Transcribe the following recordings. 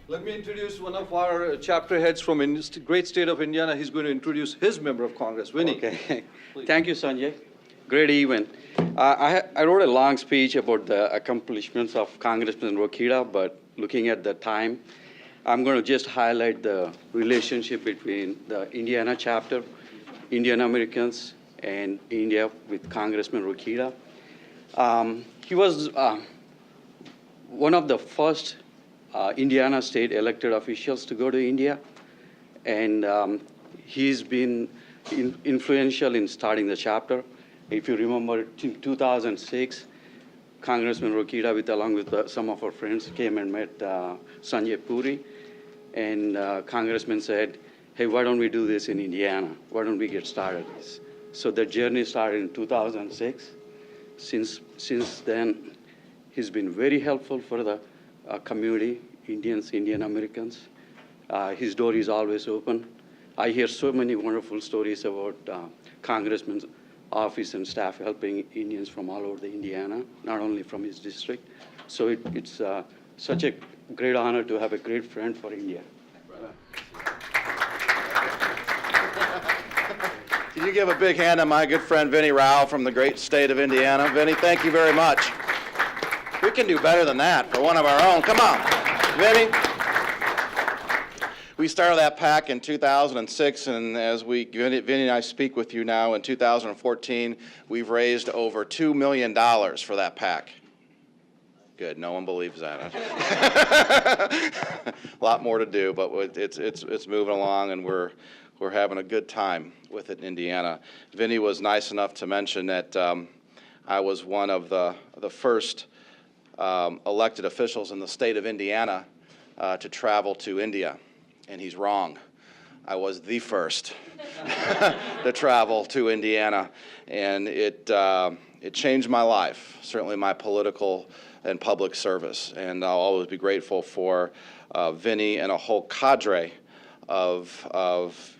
Let me introduce one of our chapter heads from the great state of Indiana. He's going to introduce his member of Congress, Vinnie. Okay. Thank you, Sanjay. Great event. I wrote a long speech about the accomplishments of Congressman Rokita, but looking at the time, I'm going to just highlight the relationship between the Indiana chapter, Indian Americans, and India with Congressman Rokita. He was one of the first Indiana state elected officials to go to India, and he's been influential in starting the chapter. If you remember, in 2006, Congressman Rokita, along with some of our friends, came and met Sanjay Puri, and Congressman said, hey, why don't we do this in Indiana? Why don't we get started? So the journey started in 2006. Since then, he's been very helpful for the community, Indians, Indian Americans. His door is always open. I hear so many wonderful stories about Congressman's office and staff helping Indians from all over the Indiana, not only from his district. So it's such a great honor to have a great friend for India. Can you give a big hand to my good friend Vinnie Rao from the great state of Indiana? Vinnie, thank you very much. We can do better than that for one of our own. Come on, Vinnie. We started that PAC in 2006, and as Vinnie and I speak with you now in 2014, we've raised over $2 million for that PAC. Good, no one believes that. A lot more to do, but it's moving along, and we're having a good time with it in Indiana. Vinnie was nice enough to mention that I was one of the first elected officials in the state of Indiana to travel to India, and he's wrong. I was the first to travel to Indiana, and it changed my life, certainly my political and public service, and I'll always be grateful for Vinnie and a whole cadre of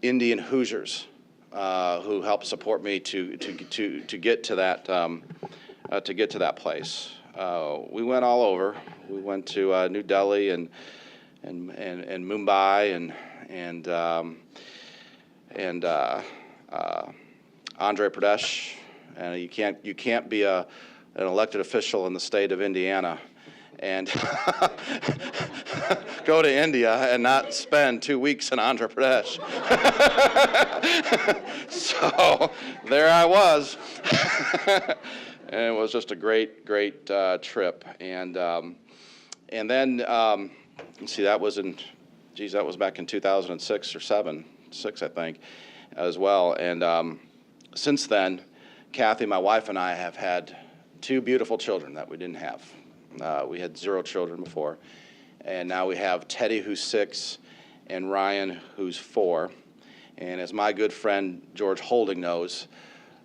Indian Hoosiers who helped support me to get to that place. We went all over. We went to New Delhi and Mumbai and Andhra Pradesh. And you can't be an elected official in the state of Indiana and go to India and not spend 2 weeks in Andhra Pradesh. So there I was. And it was just a great trip. And then, let's see, that was back in 2006 or 6, I think, as well. And since then, Kathy, my wife, and I have had 2 beautiful children that we didn't have. We had 0 children before. And now we have Teddy, who's 6, and Ryan, who's 4. And as my good friend George Holding knows,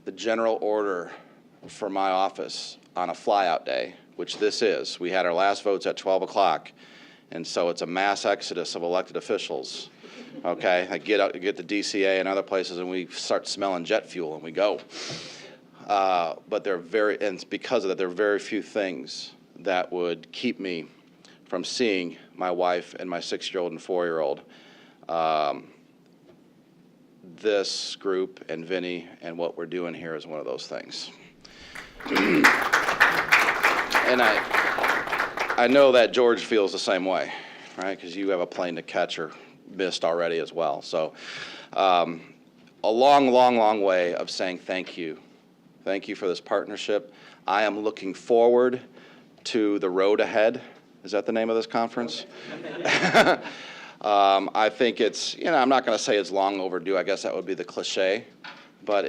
the general order for my office on a flyout day, which this is, we had our last votes at 12 o'clock, and so it's a mass exodus of elected officials. Okay, I get to DCA and other places, and we start smelling jet fuel, and we go. But and because of that, there are very few things that would keep me from seeing my wife and my 6-year-old and 4-year-old. This group and Vinnie and what we're doing here is one of those things. And I know that George feels the same way, right? Because you have a plane to catch or missed already as well. So a long way of saying thank you. Thank you for this partnership. I am looking forward to the road ahead. Is that the name of this conference? I think it's, I'm not going to say it's long overdue. I guess that would be the cliche. But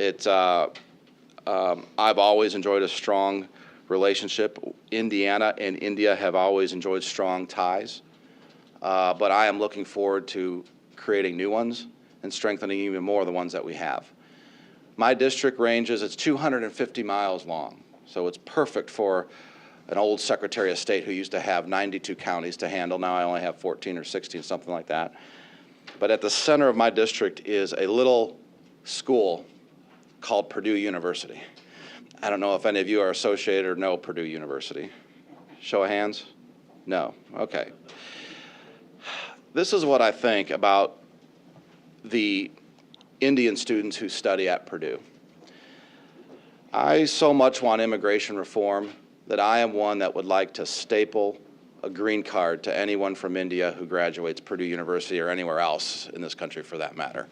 I've always enjoyed a strong relationship. Indiana and India have always enjoyed strong ties. But I am looking forward to creating new ones and strengthening even more the ones that we have. My district it's 250 miles long. So it's perfect for an old Secretary of State who used to have 92 counties to handle. Now I only have 14 or 16, something like that. But at the center of my district is a little school called Purdue University. I don't know if any of you are associated or know Purdue University. Show of hands? No. Okay. This is what I think about the Indian students who study at Purdue. I so much want immigration reform that I am one that would like to staple a green card to anyone from India who graduates Purdue University or anywhere else in this country for that matter.